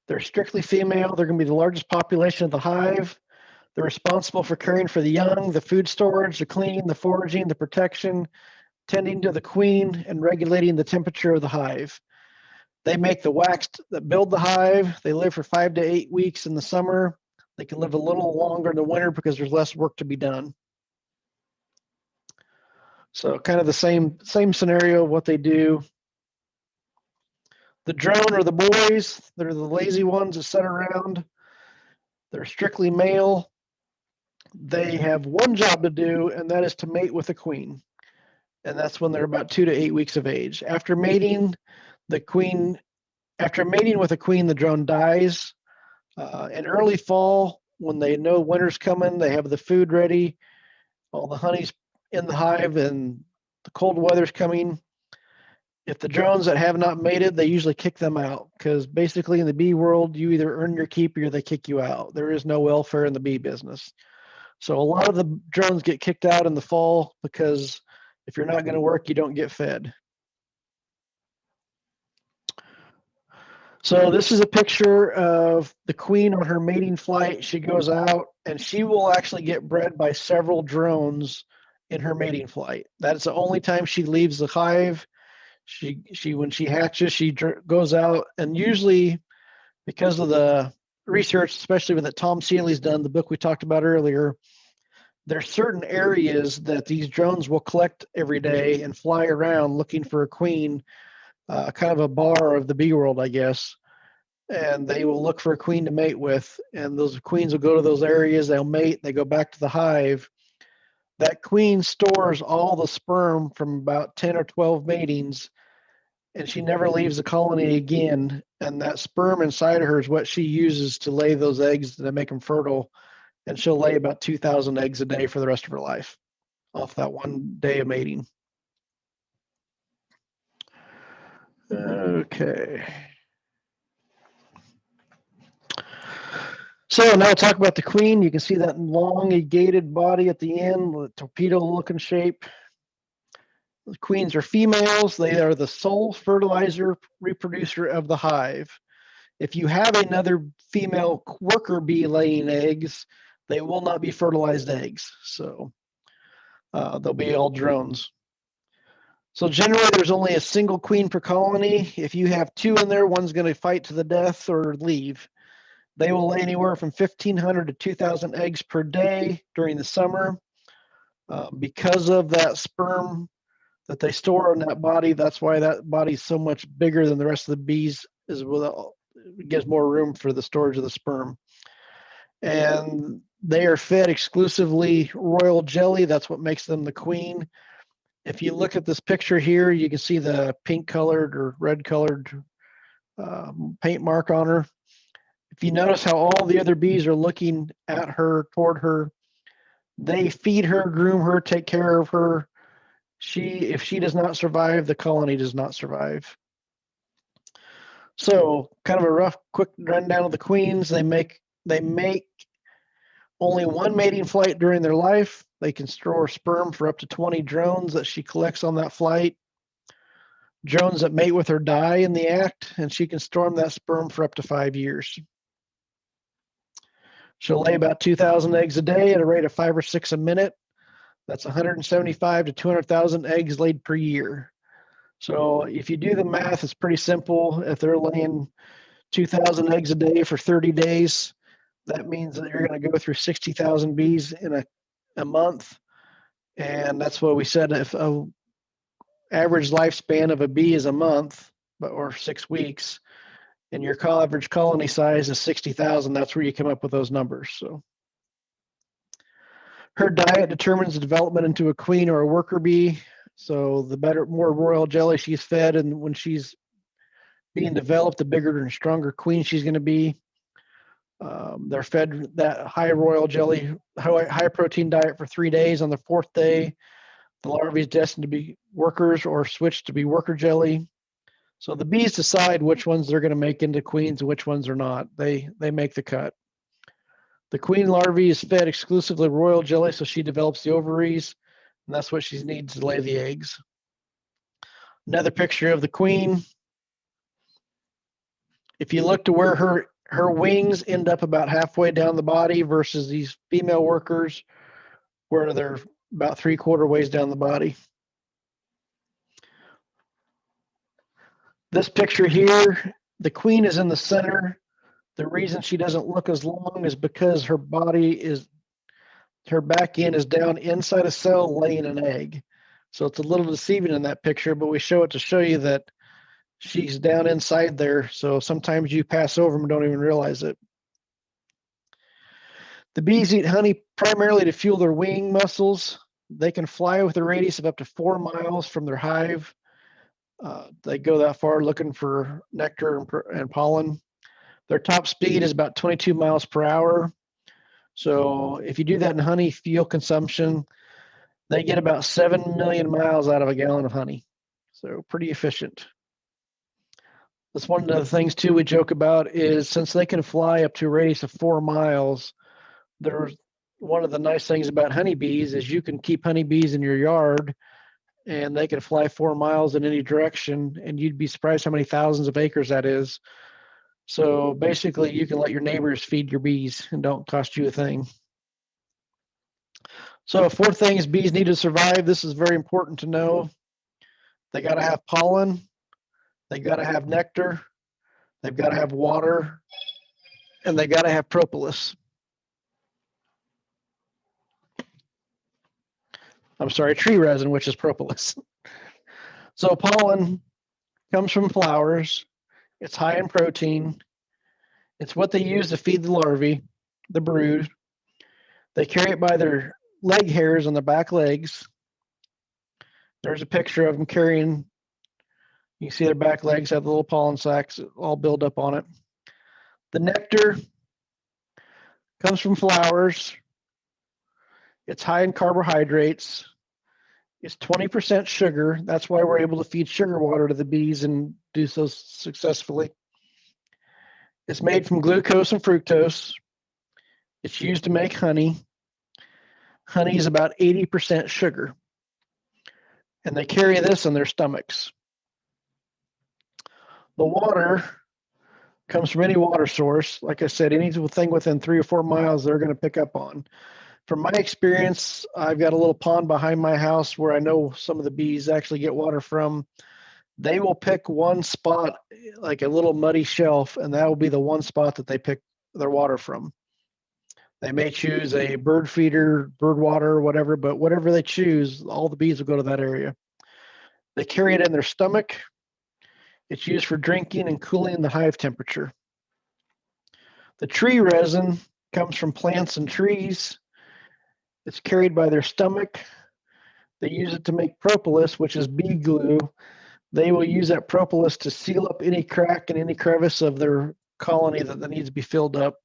They're strictly female. They're going to be the largest population of the hive. They're responsible for caring for the young, the food storage, the cleaning, the foraging, the protection, tending to the queen, and regulating the temperature of the hive. They make the wax that build the hive. They live for 5 to 8 weeks in the summer. They can live a little longer in the winter because there's less work to be done. So kind of the same scenario of what they do. The drone are the boys. They're the lazy ones that sit around. They're strictly male. They have one job to do, and that is to mate with a queen. And that's when they're about 2 to 8 weeks of age. After mating with a queen, the drone dies. In early fall, when they know winter's coming, they have the food ready, all the honey's in the hive, and the cold weather's coming. If the drones that have not mated, they usually kick them out because basically in the bee world, you either earn your keep or they kick you out. There is no welfare in the bee business. So a lot of the drones get kicked out in the fall because if you're not going to work, you don't get fed. So this is a picture of the queen on her mating flight. She goes out and she will actually get bred by several drones in her mating flight. That's the only time she leaves the hive. When she hatches, she goes out, and usually because of the research, especially that Tom Seeley's done, the book we talked about earlier, there's certain areas that these drones will collect every day and fly around looking for a queen, kind of a bar of the bee world, I guess. And they will look for a queen to mate with, and those queens will go to those areas, they'll mate, they go back to the hive. That queen stores all the sperm from about 10 or 12 matings, and she never leaves the colony again. And that sperm inside of her is what she uses to lay those eggs that make them fertile. And she'll lay about 2,000 eggs a day for the rest of her life off that one day of mating. Okay. So now we'll talk about the queen. You can see that elongated body at the end, the torpedo-looking shape. The queens are females. They are the sole fertilizer reproducer of the hive. If you have another female worker bee laying eggs, they will not be fertilized eggs. So they'll be all drones. So generally, there's only a single queen per colony. If you have two in there, one's going to fight to the death or leave. They will lay anywhere from 1,500 to 2,000 eggs per day during the summer. Because of that sperm that they store in that body, that's why that body is so much bigger than the rest of the bees, is it gives more room for the storage of the sperm. And they are fed exclusively royal jelly. That's what makes them the queen. If you look at this picture here, you can see the pink colored or red colored paint mark on her. If you notice how all the other bees are looking at her, toward her, they feed her, groom her, take care of her. If she does not survive, the colony does not survive. So kind of a rough, quick rundown of the queens. They make only one mating flight during their life. They can store sperm for up to 20 drones that she collects on that flight. Drones that mate with her die in the act, and she can store that sperm for up to 5 years. She'll lay about 2,000 eggs a day at a rate of 5 or 6 a minute. That's 175 to 200,000 eggs laid per year. So if you do the math, it's pretty simple. If they're laying 2,000 eggs a day for 30 days, that means that you're going to go through 60,000 bees in a month. And that's what we said. If a average lifespan of a bee is a month or 6 weeks, and your average colony size is 60,000, that's where you come up with those numbers. So her diet determines the development into a queen or a worker bee. So the more royal jelly she's fed, and when she's being developed, the bigger and stronger queen she's going to be. They're fed that high royal jelly, high protein diet for 3 days. On the 4th day, the larvae is destined to be workers or switch to be worker jelly. So the bees decide which ones they're going to make into queens and which ones are not. They make the cut. The queen larvae is fed exclusively royal jelly, so she develops the ovaries, and that's what she needs to lay the eggs. Another picture of the queen. If you look to where her wings end up about halfway down the body versus these female workers, where they're about 3/4 ways down the body. This picture here, the queen is in the center. The reason she doesn't look as long is because her back end is down inside a cell laying an egg. So it's a little deceiving in that picture, but we show it to show you that she's down inside there. So sometimes you pass over them and don't even realize it. The bees eat honey primarily to fuel their wing muscles. They can fly with a radius of up to 4 miles from their hive. They go that far looking for nectar and pollen. Their top speed is about 22 miles per hour. So if you do that in honey fuel consumption, they get about 7 million miles out of a gallon of honey. So pretty efficient. That's one of the things too we joke about is since they can fly up to a radius of 4 miles, there's one of the nice things about honeybees is you can keep honeybees in your yard and they can fly 4 miles in any direction, and you'd be surprised how many thousands of acres that is. So basically you can let your neighbors feed your bees and don't cost you a thing. So 4 things bees need to survive. This is very important to know. They got to have pollen. They got to have nectar. They've got to have water. And they got to have propolis. I'm sorry, tree resin, which is propolis. So pollen comes from flowers. It's high in protein. It's what they use to feed the larvae, the brood. They carry it by their leg hairs on their back legs. There's a picture of them carrying, you see their back legs have the little pollen sacs all build up on it. The nectar comes from flowers. It's high in carbohydrates. It's 20% sugar. That's why we're able to feed sugar water to the bees and do so successfully. It's made from glucose and fructose. It's used to make honey. Honey is about 80% sugar. And they carry this in their stomachs. The water comes from any water source. Like I said, anything within 3 or 4 miles they're going to pick up on. From my experience, I've got a little pond behind my house where I know some of the bees actually get water from. They will pick one spot, like a little muddy shelf, and that will be the one spot that they pick their water from. They may choose a bird feeder, bird water, or whatever, but whatever they choose, all the bees will go to that area. They carry it in their stomach. It's used for drinking and cooling the hive temperature. The tree resin comes from plants and trees. It's carried by their stomach. They use it to make propolis, which is bee glue. They will use that propolis to seal up any crack and any crevice of their colony that needs to be filled up.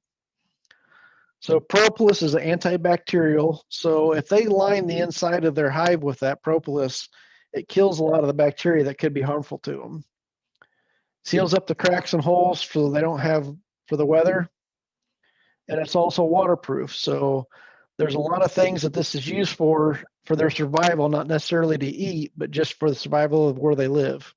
So propolis is antibacterial. So if they line the inside of their hive with that propolis, it kills a lot of the bacteria that could be harmful to them. Seals up the cracks and holes so they don't have for the weather. And it's also waterproof. So there's a lot of things that this is used for their survival, not necessarily to eat, but just for the survival of where they live.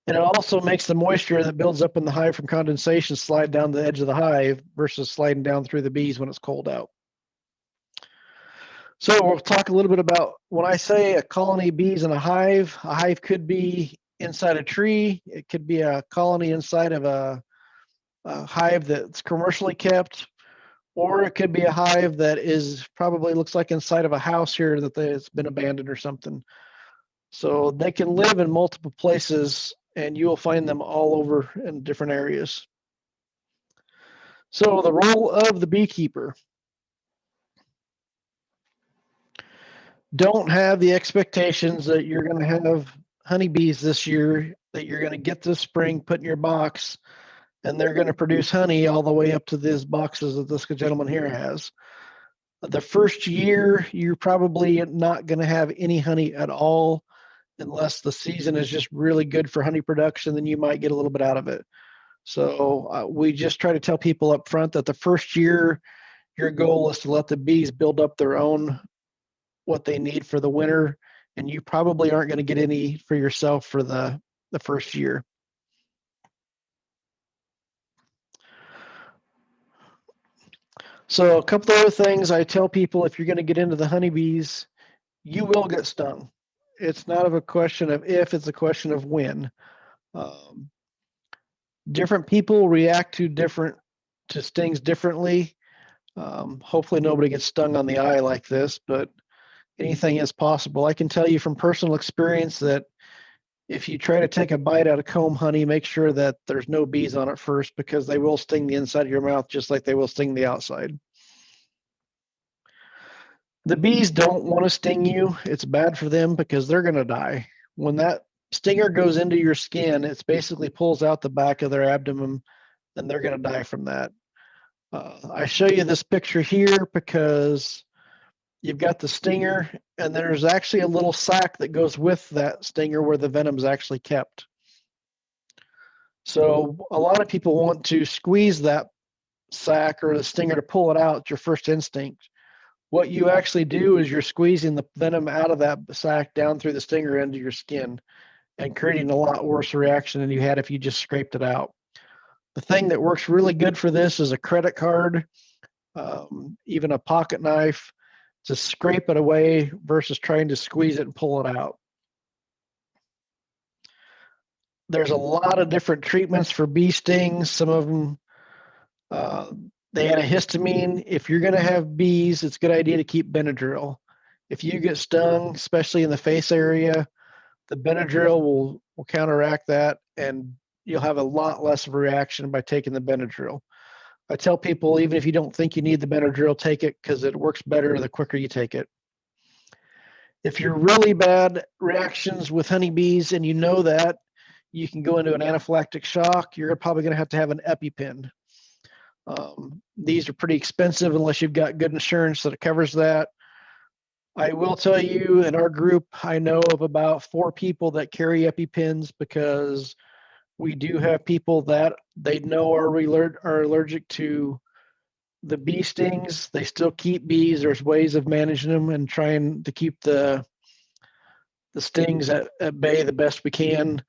And it also makes the moisture that builds up in the hive from condensation slide down the edge of the hive versus sliding down through the bees when it's cold out. So we'll talk a little bit about when I say a colony of bees in a hive could be inside a tree. It could be a colony inside of a hive that's commercially kept, or it could be a hive that is probably looks like inside of a house here that it's been abandoned or something. So they can live in multiple places and you will find them all over in different areas. So the role of the beekeeper. Don't have the expectations that you're going to have honeybees this year, that you're going to get this spring, put in your box, and they're going to produce honey all the way up to these boxes that this gentleman here has. The first year, you're probably not going to have any honey at all, unless the season is just really good for honey production, then you might get a little bit out of it. So we just try to tell people up front that the first year, your goal is to let the bees build up their own, what they need for the winter, and you probably aren't going to get any for yourself for the first year. So a couple of other things I tell people, if you're going to get into the honeybees, you will get stung. It's not of a question of if, it's a question of when. Different people react to stings differently. Hopefully nobody gets stung on the eye like this, but anything is possible. I can tell you from personal experience that if you try to take a bite out of comb honey, make sure that there's no bees on it first, because they will sting the inside of your mouth just like they will sting the outside. The bees don't want to sting you. It's bad for them because they're going to die. When that stinger goes into your skin, it basically pulls out the back of their abdomen, and they're going to die from that. I show you this picture here because you've got the stinger, and there's actually a little sac that goes with that stinger where the venom is actually kept. So a lot of people want to squeeze that sac or the stinger to pull it out. It's your first instinct. What you actually do is you're squeezing the venom out of that sac down through the stinger into your skin and creating a lot worse reaction than you had if you just scraped it out. The thing that works really good for this is a credit card, even a pocket knife, to scrape it away versus trying to squeeze it and pull it out. There's a lot of different treatments for bee stings. Some of them, they add a histamine. If you're going to have bees, it's a good idea to keep Benadryl. If you get stung, especially in the face area, the Benadryl will counteract that, and you'll have a lot less of a reaction by taking the Benadryl. I tell people, even if you don't think you need the Benadryl, take it, because it works better the quicker you take it. If you're really bad reactions with honeybees and you know that, you can go into an anaphylactic shock. You're probably going to have an EpiPen. These are pretty expensive unless you've got good insurance that it covers that. I will tell you, in our group, I know of about 4 people that carry EpiPens, because we do have people that they know are allergic to the bee stings. They still keep bees. There's ways of managing them and trying to keep the stings at bay the best we can.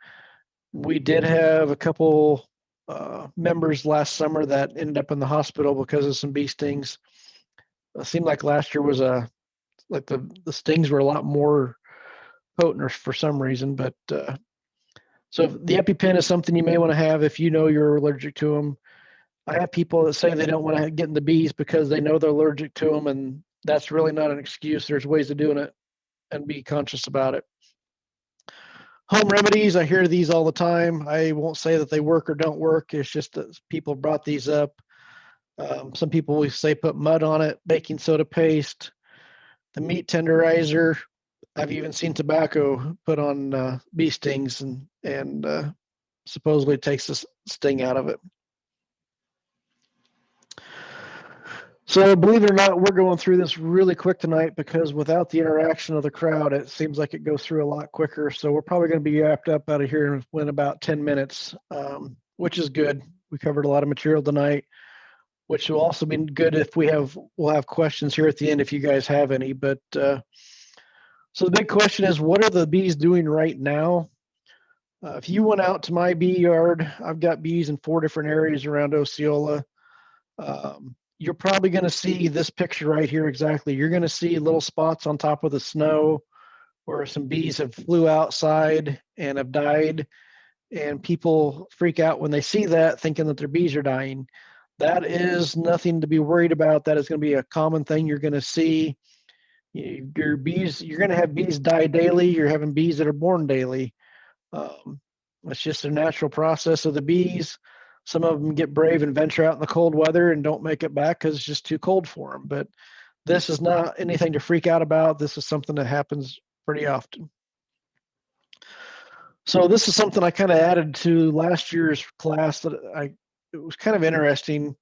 We did have a couple members last summer that ended up in the hospital because of some bee stings. It seemed like last year was like the stings were a lot more potent for some reason. But so the EpiPen is something you may want to have if you know you're allergic to them. I have people that say they don't want to get in the bees because they know they're allergic to them, and that's really not an excuse. There's ways of doing it, and be conscious about it. Home remedies, I hear these all the time. I won't say that they work or don't work. It's just that people brought these up. Some people will say put mud on it, baking soda paste, the meat tenderizer. I've even seen tobacco put on bee stings, and supposedly takes the sting out of it. So believe it or not, we're going through this really quick tonight, because without the interaction of the crowd, it seems like it goes through a lot quicker. So we're probably going to be wrapped up out of here in about 10 minutes, which is good. We covered a lot of material tonight, which will also be good if we'll have questions here at the end if you guys have any. But so the big question is, what are the bees doing right now? If you went out to my bee yard, I've got bees in 4 different areas around Osceola. You're probably going to see this picture right here exactly. You're going to see little spots on top of the snow where some bees have flew outside and have died. and people freak out when they see that, thinking that their bees are dying. That is nothing to be worried about. That is going to be a common thing you're going to see. Your bees, you're going to have bees die daily. You're having bees that are born daily. It's just a natural process of the bees. Some of them get brave and venture out in the cold weather and don't make it back because it's just too cold for them. But this is not anything to freak out about. This is something that happens pretty often. So this is something I kind of added to last year's class that it was kind of interesting.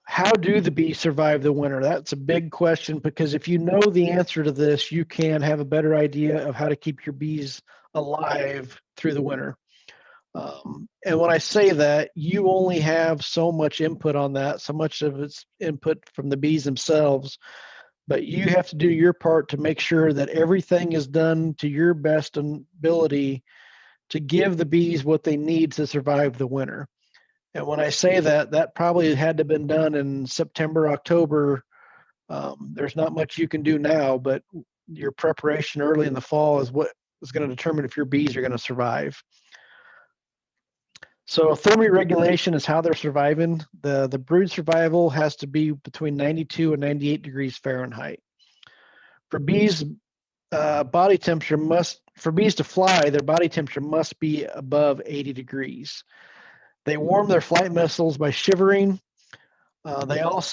How do the bees survive the winter? That's a big question, because if you know the answer to this, you can have a better idea of how to keep your bees alive through the winter. And when I say that, you only have so much input on that, so much of it's input from the bees themselves, but you have to do your part to make sure that everything is done to your best ability to give the bees what they need to survive the winter. And when I say that, that probably had to have been done in September, October. There's not much you can do now, but your preparation early in the fall is what is going to determine if your bees are going to survive. So thermoregulation is how they're surviving. The brood survival has to be between 92 and 98 degrees Fahrenheit. For bees, body temperature must, for bees to fly, their body temperature must be above 80 degrees. They warm their flight muscles by shivering. This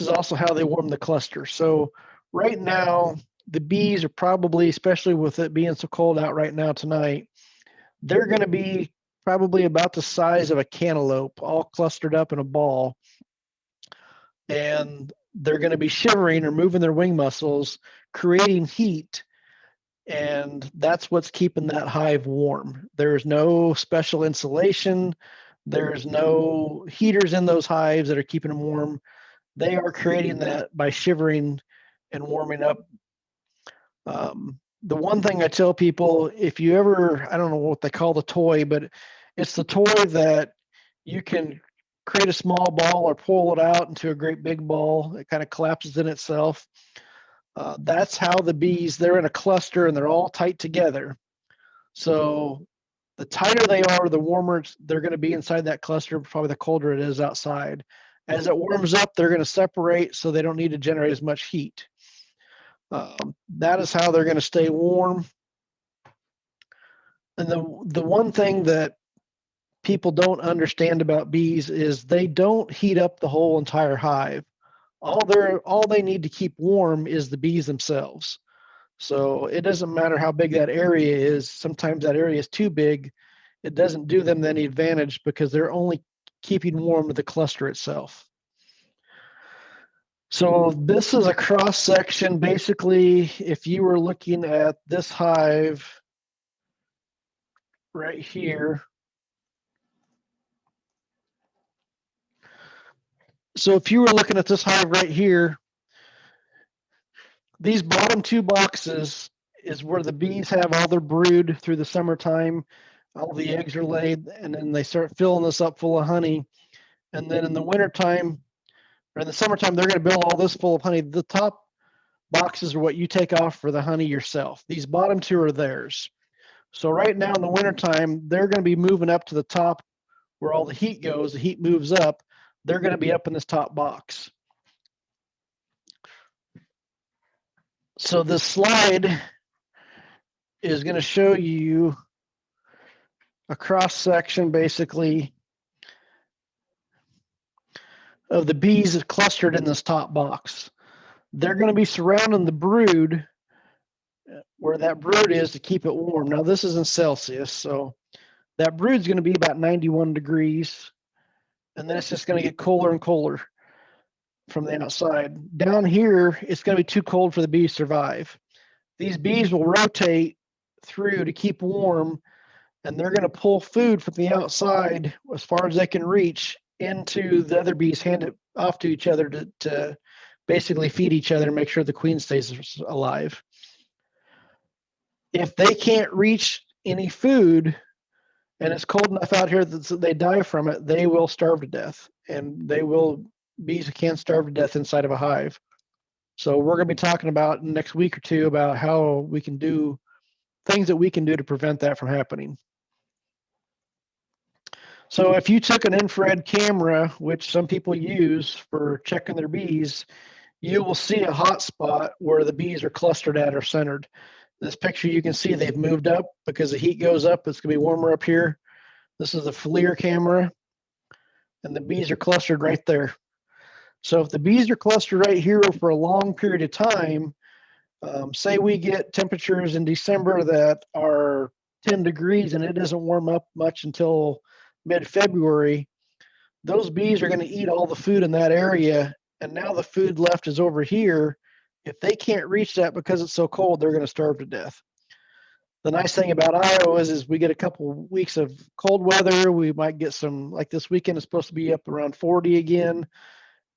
is also how they warm the cluster. So right now, the bees are probably, especially with it being so cold out right now tonight, they're going to be probably about the size of a cantaloupe, all clustered up in a ball. And they're going to be shivering or moving their wing muscles, creating heat. And that's what's keeping that hive warm. There's no special insulation. There's no heaters in those hives that are keeping them warm. They are creating that by shivering and warming up. The one thing I tell people, if you ever, I don't know what they call the toy, but it's the toy that you can create a small ball or pull it out into a great big ball. It kind of collapses in itself. That's how the bees, they're in a cluster and they're all tight together. So the tighter they are, the warmer they're going to be inside that cluster, probably the colder it is outside. As it warms up, they're going to separate so they don't need to generate as much heat. That is how they're going to stay warm. And the one thing that people don't understand about bees is they don't heat up the whole entire hive. All they need to keep warm is the bees themselves. So it doesn't matter how big that area is. Sometimes that area is too big. It doesn't do them any advantage because they're only keeping warm the cluster itself. So this is a cross section. Basically, if you were looking at this hive right here. So if you were looking at this hive right here, these bottom two boxes is where the bees have all their brood through the summertime. All the eggs are laid, and then they start filling this up full of honey. And then in the wintertime, or in the summertime, they're going to fill all this full of honey. The top boxes are what you take off for the honey yourself. These bottom two are theirs. So right now in the wintertime, they're going to be moving up to the top where all the heat goes. The heat moves up. They're going to be up in this top box. So this slide is going to show you a cross section basically of the bees clustered in this top box. They're going to be surrounding the brood where that brood is to keep it warm. Now this is in Celsius, so that brood's going to be about 91 degrees, and then it's just going to get colder and colder from the outside. Down here, it's going to be too cold for the bees to survive. These bees will rotate through to keep warm, and they're going to pull food from the outside as far as they can reach into the other bees, hand it off to each other to basically feed each other and make sure the queen stays alive. If they can't reach any food and it's cold enough out here that they die from it, they will starve to death, and bees can starve to death inside of a hive. So we're going to be talking about next week or two about how we can do things that we can do to prevent that from happening. So if you took an infrared camera, which some people use for checking their bees, you will see a hot spot where the bees are clustered at or centered. This picture, you can see they've moved up because the heat goes up. It's going to be warmer up here. This is the FLIR camera, and the bees are clustered right there. So if the bees are clustered right here for a long period of time, say we get temperatures in December that are 10 degrees and it doesn't warm up much until mid-February, those bees are going to eat all the food in that area, and now the food left is over here. If they can't reach that because it's so cold, they're going to starve to death. The nice thing about Iowa is we get a couple weeks of cold weather. We might get some, like this weekend is supposed to be up around 40 again,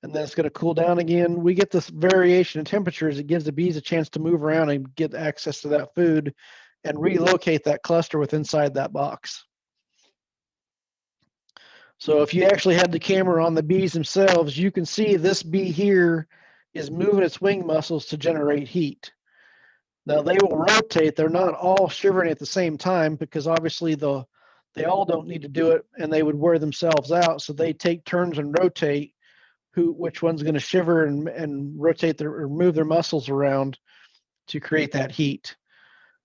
and then it's going to cool down again. We get this variation in temperatures. It gives the bees a chance to move around and get access to that food and relocate that cluster within inside that box. So if you actually had the camera on the bees themselves, you can see this bee here is moving its wing muscles to generate heat. Now they will rotate. They're not all shivering at the same time because obviously they all don't need to do it and they would wear themselves out. So they take turns and rotate which one's going to shiver and rotate or move their muscles around to create that heat.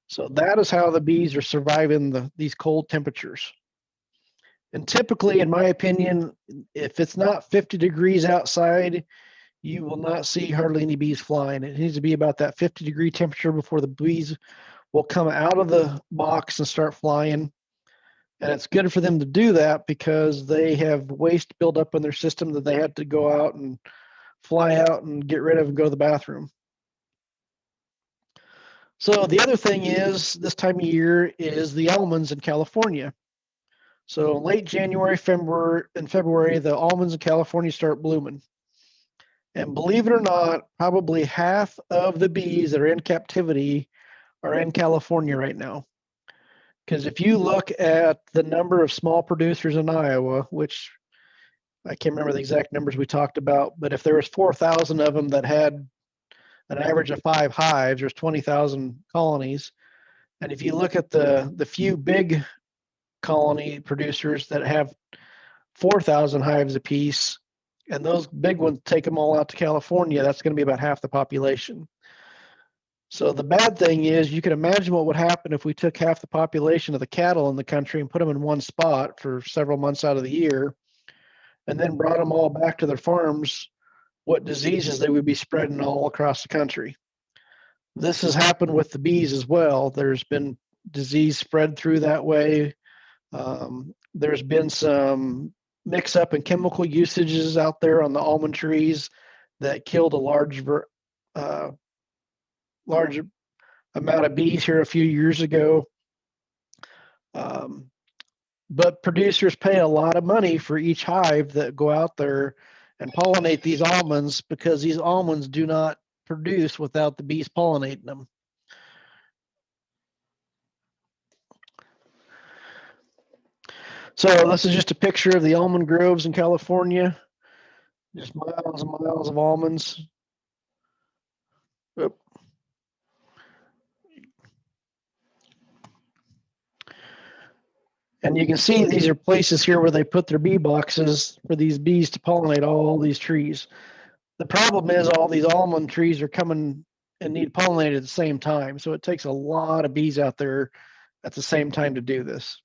So that is how the bees are surviving these cold temperatures. And typically, in my opinion, if it's not 50 degrees outside, you will not see hardly any bees flying. It needs to be about that 50-degree temperature before the bees will come out of the box and start flying. And it's good for them to do that because they have waste built up in their system that they had to go out and fly out and get rid of and go to the bathroom. So the other thing is, this time of year is the almonds in California. So late January, February, the almonds in California start blooming. And believe it or not, probably half of the bees that are in captivity are in California right now. Because if you look at the number of small producers in Iowa, which I can't remember the exact numbers we talked about, but if there was 4,000 of them that had an average of 5 hives, there's 20,000 colonies. And if you look at the few big colony producers that have 4,000 hives apiece, and those big ones take them all out to California, that's going to be about half the population. So the bad thing is, you can imagine what would happen if we took half the population of the cattle in the country and put them in one spot for several months out of the year, and then brought them all back to their farms, what diseases they would be spreading all across the country. This has happened with the bees as well. There's been disease spread through that way. There's been some mix up in chemical usages out there on the almond trees that killed a large amount of bees here a few years ago. But producers pay a lot of money for each hive that go out there and pollinate these almonds because these almonds do not produce without the bees pollinating them. So this is just a picture of the almond groves in California. Just miles and miles of almonds. Oop. And you can see these are places here where they put their bee boxes for these bees to pollinate all these trees. The problem is all these almond trees are coming and need pollinated at the same time. So it takes a lot of bees out there at the same time to do this.